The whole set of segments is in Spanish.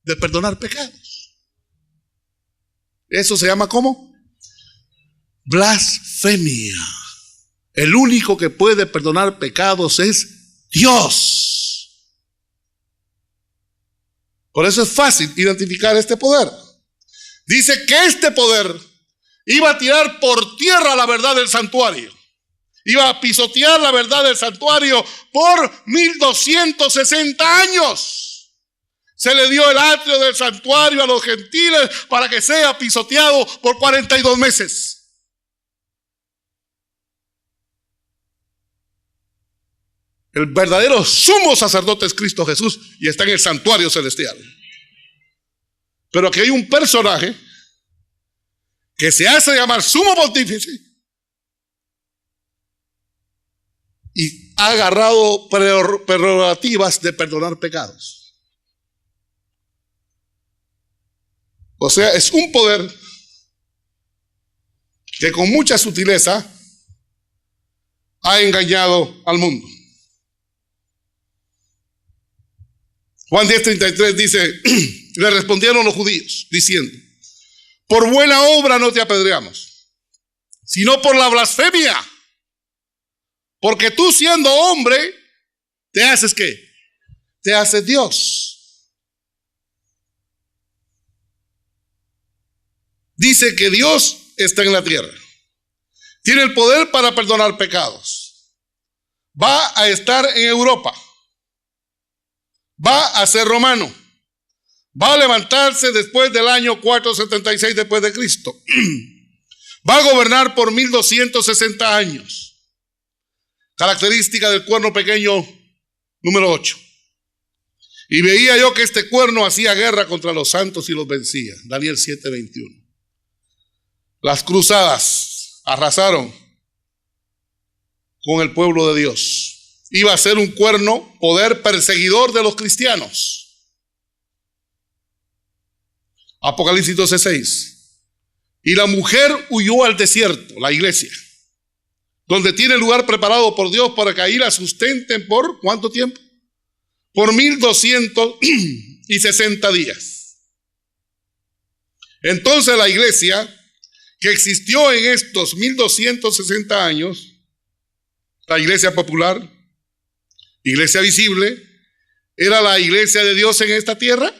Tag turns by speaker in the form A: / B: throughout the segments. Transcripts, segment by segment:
A: de perdonar pecados. Eso se llama ¿cómo? Blasfemia. El único que puede perdonar pecados es Dios. Por eso es fácil identificar este poder. Dice que este poder iba a tirar por tierra la verdad del santuario. Iba a pisotear la verdad del santuario por 1260 años. Se le dio el atrio del santuario a los gentiles para que sea pisoteado por 42 meses. El verdadero sumo sacerdote es Cristo Jesús y está en el santuario celestial. Pero aquí hay un personaje que se hace llamar sumo pontífice y ha agarrado prerrogativas de perdonar pecados. O sea, es un poder que con mucha sutileza ha engañado al mundo. Juan 10:33 dice, le respondieron los judíos diciendo, por buena obra no te apedreamos, sino por la blasfemia, porque tú siendo hombre, ¿te haces qué? Te haces Dios. Dice que Dios está en la tierra, tiene el poder para perdonar pecados, va a estar en Europa, va a ser romano, va a levantarse después del año 476 después de Cristo, va a gobernar por 1260 años. Característica del cuerno pequeño número 8. Y veía yo que este cuerno hacía guerra contra los santos y los vencía. Daniel 7:21. Las cruzadas arrasaron con el pueblo de Dios. Iba a ser un cuerno, poder perseguidor de los cristianos. Apocalipsis 12:6. Y la mujer huyó al desierto, la iglesia, donde tiene lugar preparado por Dios para que ahí la sustenten por ¿cuánto tiempo? Por 1260 días. Entonces la iglesia que existió en estos 1260 años, la iglesia popular, iglesia visible, era la iglesia de Dios en esta tierra.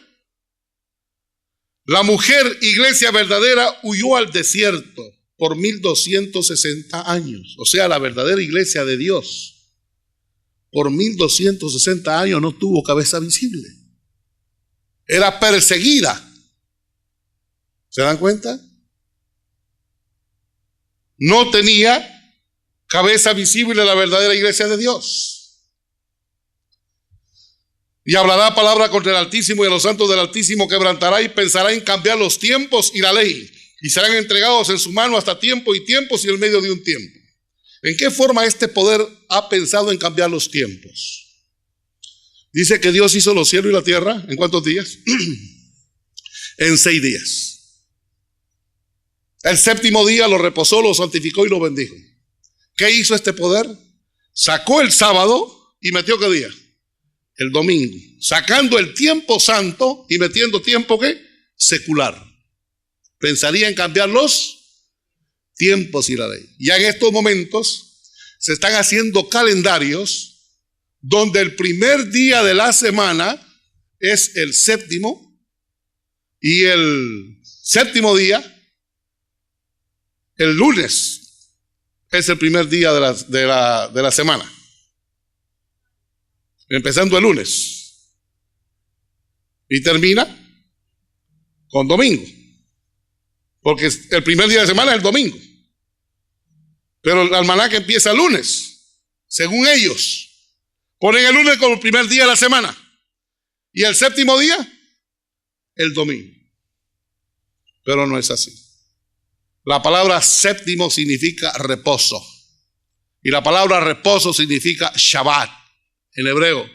A: La mujer, iglesia verdadera, huyó al desierto por 1260 años. O sea, la verdadera iglesia de Dios, por 1260 años no tuvo cabeza visible. Era perseguida. ¿Se dan cuenta? No tenía cabeza visible la verdadera iglesia de Dios. Y hablará palabra contra el Altísimo y a los santos del Altísimo quebrantará y pensará en cambiar los tiempos y la ley. Y serán entregados en su mano hasta tiempo y tiempos y en medio de un tiempo. ¿En qué forma este poder ha pensado en cambiar los tiempos? Dice que Dios hizo los cielos y la tierra, ¿en cuántos días? En 6 días. El séptimo día lo reposó, lo santificó y lo bendijo. ¿Qué hizo este poder? Sacó el sábado y metió ¿qué día? El domingo. Sacando el tiempo santo y metiendo tiempo ¿qué? Secular. Pensaría en cambiar los tiempos y la ley. Ya en estos momentos se están haciendo calendarios donde el primer día de la semana es el séptimo y el séptimo día, el lunes, es el primer día de la semana. Empezando el lunes y termina con domingo. Porque el primer día de semana es el domingo. Pero el almanaque empieza el lunes, según ellos. Ponen el lunes como el primer día de la semana. Y el séptimo día, el domingo. Pero no es así. La palabra séptimo significa reposo. Y la palabra reposo significa Shabbat, en hebreo,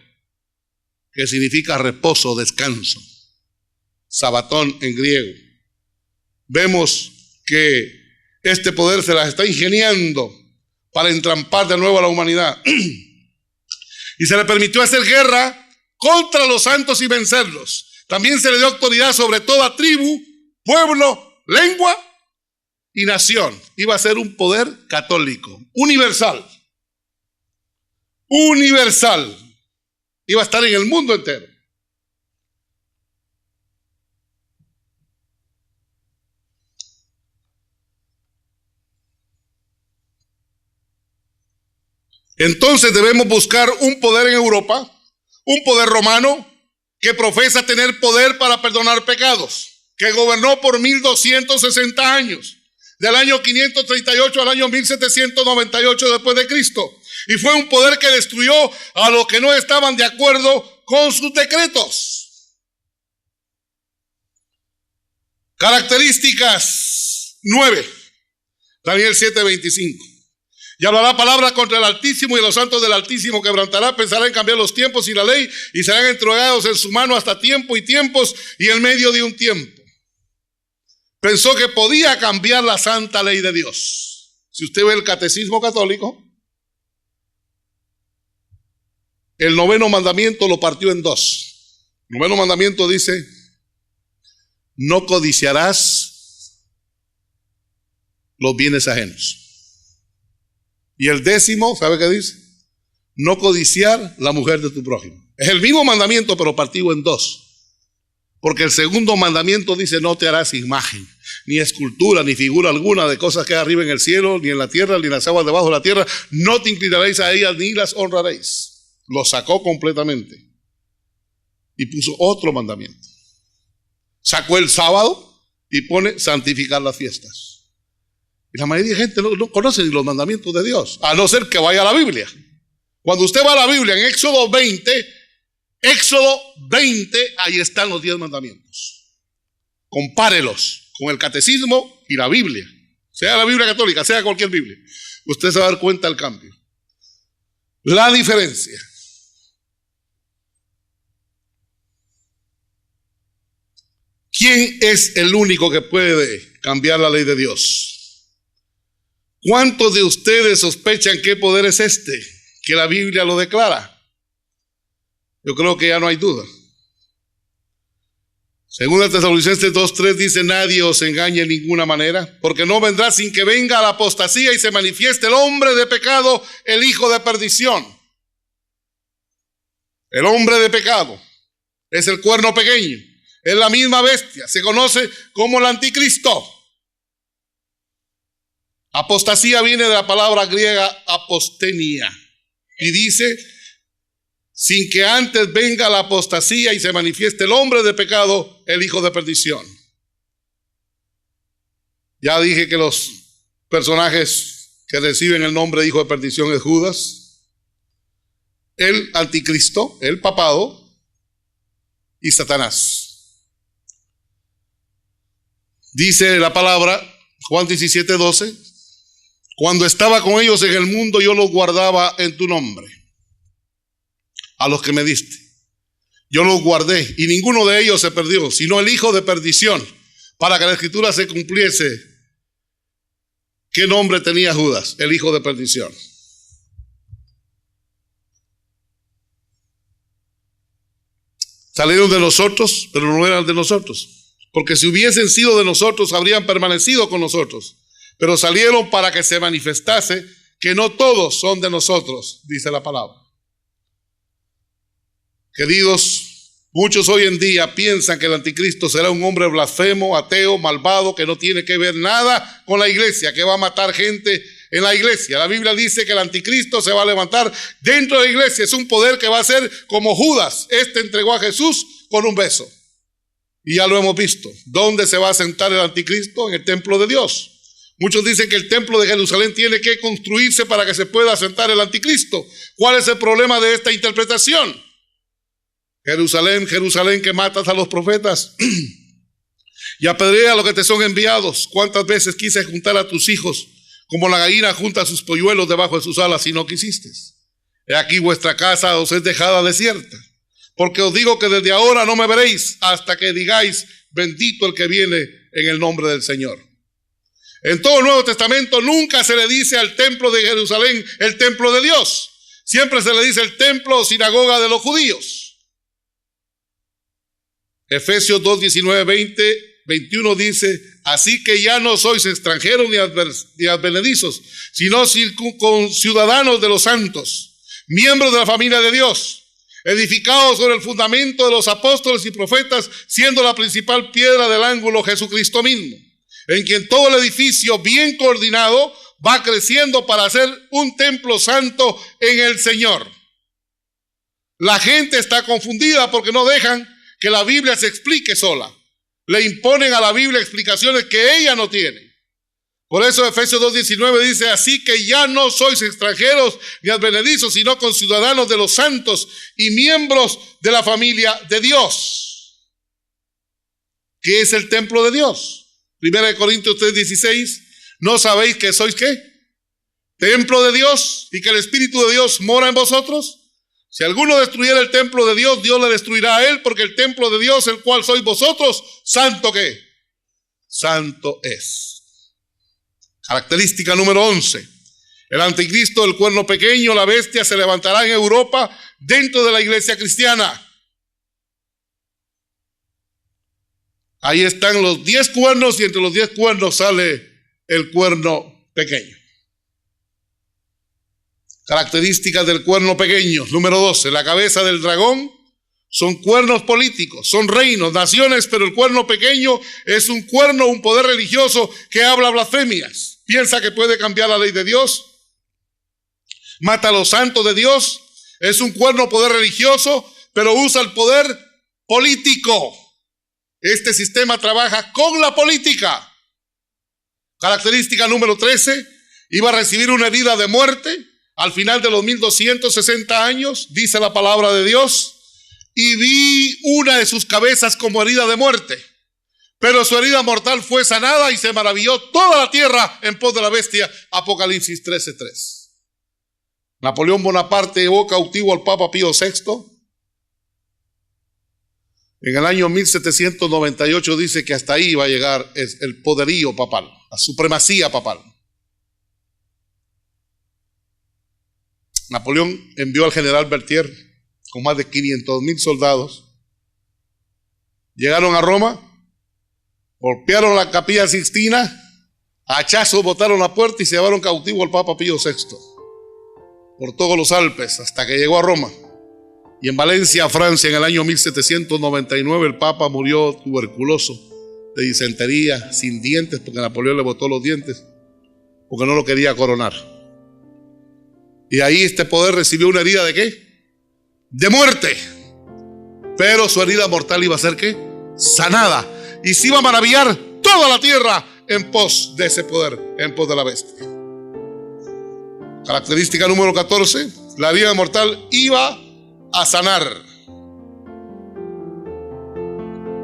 A: que significa reposo, descanso. Sabatón en griego. Vemos que este poder se las está ingeniando para entrampar de nuevo a la humanidad. Y se le permitió hacer guerra contra los santos y vencerlos. También se le dio autoridad sobre toda tribu, pueblo, lengua y nación. Iba a ser un poder católico, universal. Universal. Iba a estar en el mundo entero. Entonces debemos buscar un poder en Europa, un poder romano que profesa tener poder para perdonar pecados, que gobernó por 1260 años, del año 538 al año 1798 después de Cristo. Y fue un poder que destruyó a los que no estaban de acuerdo con sus decretos. Características 9, Daniel 7:25. Y hablará palabra contra el Altísimo, y los santos del Altísimo quebrantará, pensará en cambiar los tiempos y la ley, y serán entregados en su mano hasta tiempo y tiempos, y en medio de un tiempo. Pensó que podía cambiar la santa ley de Dios. Si usted ve el catecismo católico, el 9º mandamiento lo partió en 2. El 9º mandamiento dice: no codiciarás los bienes ajenos. Y el 10º, ¿sabe qué dice? No codiciar la mujer de tu prójimo. Es el mismo mandamiento, pero partido en 2. Porque el 2º mandamiento dice: no te harás imagen, ni escultura, ni figura alguna de cosas que hay arriba en el cielo, ni en la tierra, ni en las aguas debajo de la tierra. No te inclinaréis a ellas, ni las honraréis. Lo sacó completamente. Y puso otro mandamiento. Sacó el sábado y pone santificar las fiestas. Y la mayoría de gente no conoce ni los mandamientos de Dios, a no ser que vaya a la Biblia. Cuando usted va a la Biblia, en Éxodo 20, ahí están los 10 mandamientos. Compárelos con el catecismo y la Biblia. Sea la Biblia católica, sea cualquier Biblia. Usted se va a dar cuenta del cambio. La diferencia. ¿Quién es el único que puede cambiar la ley de Dios? ¿Cuántos de ustedes sospechan qué poder es este? Que la Biblia lo declara. Yo creo que ya no hay duda. Según Tesalonicenses 2:3 dice: nadie os engañe en ninguna manera, porque no vendrá sin que venga la apostasía y se manifieste el hombre de pecado, el hijo de perdición. El hombre de pecado es el cuerno pequeño, es la misma bestia, se conoce como el anticristo. Apostasía viene de la palabra griega apostenia y dice: sin que antes venga la apostasía y se manifieste el hombre de pecado, el hijo de perdición. Ya dije que los personajes que reciben el nombre de hijo de perdición es Judas, el anticristo, el papado y Satanás. Dice la palabra, Juan 17:12: cuando estaba con ellos en el mundo, yo los guardaba en tu nombre. A los que me diste, yo los guardé, y ninguno de ellos se perdió, sino el hijo de perdición, para que la escritura se cumpliese. ¿Qué nombre tenía Judas? El hijo de perdición. Salieron de nosotros, pero no eran de nosotros, porque si hubiesen sido de nosotros, habrían permanecido con nosotros. Pero salieron para que se manifestase que no todos son de nosotros, dice la palabra. Queridos, muchos hoy en día piensan que el anticristo será un hombre blasfemo, ateo, malvado, que no tiene que ver nada con la iglesia, que va a matar gente en la iglesia. La Biblia dice que el anticristo se va a levantar dentro de la iglesia. Es un poder que va a ser como Judas. Este entregó a Jesús con un beso. Y ya lo hemos visto. ¿Dónde se va a sentar el anticristo? En el templo de Dios. Muchos dicen que el templo de Jerusalén tiene que construirse para que se pueda sentar el anticristo. ¿Cuál es el problema de esta interpretación? Jerusalén, Jerusalén, que matas a los profetas y apedrea a los que te son enviados. ¿Cuántas veces quise juntar a tus hijos como la gallina junta sus polluelos debajo de sus alas y no quisiste? He aquí vuestra casa os es dejada desierta, porque os digo que desde ahora no me veréis hasta que digáis: bendito el que viene en el nombre del Señor. En todo el Nuevo Testamento nunca se le dice al templo de Jerusalén el templo de Dios. Siempre se le dice el templo o sinagoga de los judíos. Efesios 2, 19, 20, 21 dice: así que ya no sois extranjeros ni advenedizos, sino conciudadanos de los santos, miembros de la familia de Dios, edificados sobre el fundamento de los apóstoles y profetas, siendo la principal piedra del ángulo Jesucristo mismo, en quien todo el edificio bien coordinado va creciendo para ser un templo santo en el Señor. La gente está confundida porque no dejan que la Biblia se explique sola. Le imponen a la Biblia explicaciones que ella no tiene. Por eso Efesios 2:19 dice: así que ya no sois extranjeros ni advenedizos, sino conciudadanos de los santos y miembros de la familia de Dios. ¿Qué es el templo de Dios? 1 Corintios 3:16: ¿no sabéis que sois qué? Templo de Dios, y que el Espíritu de Dios mora en vosotros. Si alguno destruyera el templo de Dios, Dios le destruirá a él, porque el templo de Dios, el cual sois vosotros, santo ¿qué? Santo es. Característica número 11. El anticristo, el cuerno pequeño, la bestia, se levantará en Europa dentro de la iglesia cristiana. Ahí están los 10 cuernos, y entre los 10 cuernos sale el cuerno pequeño. Características del cuerno pequeño. Número 12. La cabeza del dragón son cuernos políticos, son reinos, naciones, pero el cuerno pequeño es un cuerno, un poder religioso que habla blasfemias. Piensa que puede cambiar la ley de Dios. Mata a los santos de Dios. Es un cuerno poder religioso, pero usa el poder político. Este sistema trabaja con la política. Característica número 13. Iba a recibir una herida de muerte al final de los 1260 años, dice la palabra de Dios, y vi una de sus cabezas como herida de muerte, pero su herida mortal fue sanada y se maravilló toda la tierra en pos de la bestia. Apocalipsis 13:3. Napoleón Bonaparte llevó cautivo al Papa Pío VI. En el año 1798 dice que hasta ahí iba a llegar el poderío papal, la supremacía papal. Napoleón envió al general Berthier con más de 500,000 soldados. Llegaron a Roma, golpearon la Capilla Sixtina, a hachazos botaron la puerta y se llevaron cautivo al Papa Pío VI por todos los Alpes hasta que llegó a Roma. Y en Valencia, Francia, en el año 1799, el Papa murió tuberculoso, de disentería, sin dientes, porque Napoleón le botó los dientes, porque no lo quería coronar. Y ahí este poder recibió una herida ¿de qué? De muerte. Pero su herida mortal iba a ser ¿qué? Sanada. Y se iba a maravillar toda la tierra en pos de ese poder, en pos de la bestia. Característica número 14. La herida mortal iba a sanar.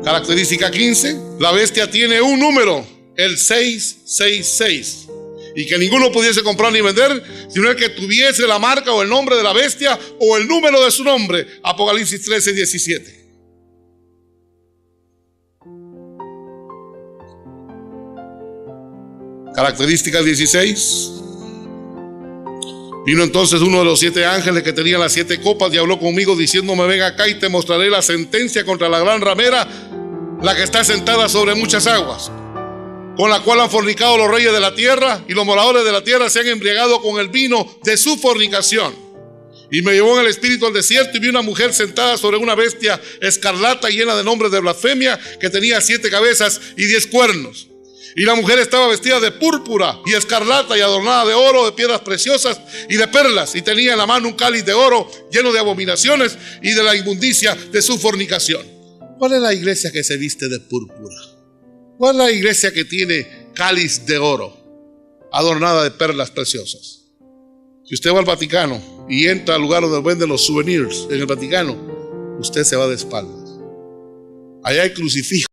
A: Característica 15. La bestia tiene un número, el 666. Y que ninguno pudiese comprar ni vender, sino el que tuviese la marca o el nombre de la bestia o el número de su nombre. Apocalipsis 13:17. Característica 16. Vino entonces uno de los 7 ángeles que tenía las 7 copas y habló conmigo diciéndome: ven acá y te mostraré la sentencia contra la gran ramera, la que está sentada sobre muchas aguas, con la cual han fornicado los reyes de la tierra, y los moradores de la tierra se han embriagado con el vino de su fornicación. Y me llevó en el espíritu al desierto, y vi una mujer sentada sobre una bestia escarlata llena de nombres de blasfemia, que tenía 7 cabezas y 10 cuernos. Y la mujer estaba vestida de púrpura y escarlata y adornada de oro, de piedras preciosas y de perlas, y tenía en la mano un cáliz de oro lleno de abominaciones y de la inmundicia de su fornicación. ¿Cuál es la iglesia que se viste de púrpura? ¿Cuál es la iglesia que tiene cáliz de oro adornada de perlas preciosas? Si usted va al Vaticano y entra al lugar donde venden los souvenirs en el Vaticano, usted se va de espaldas. Allá hay crucifijos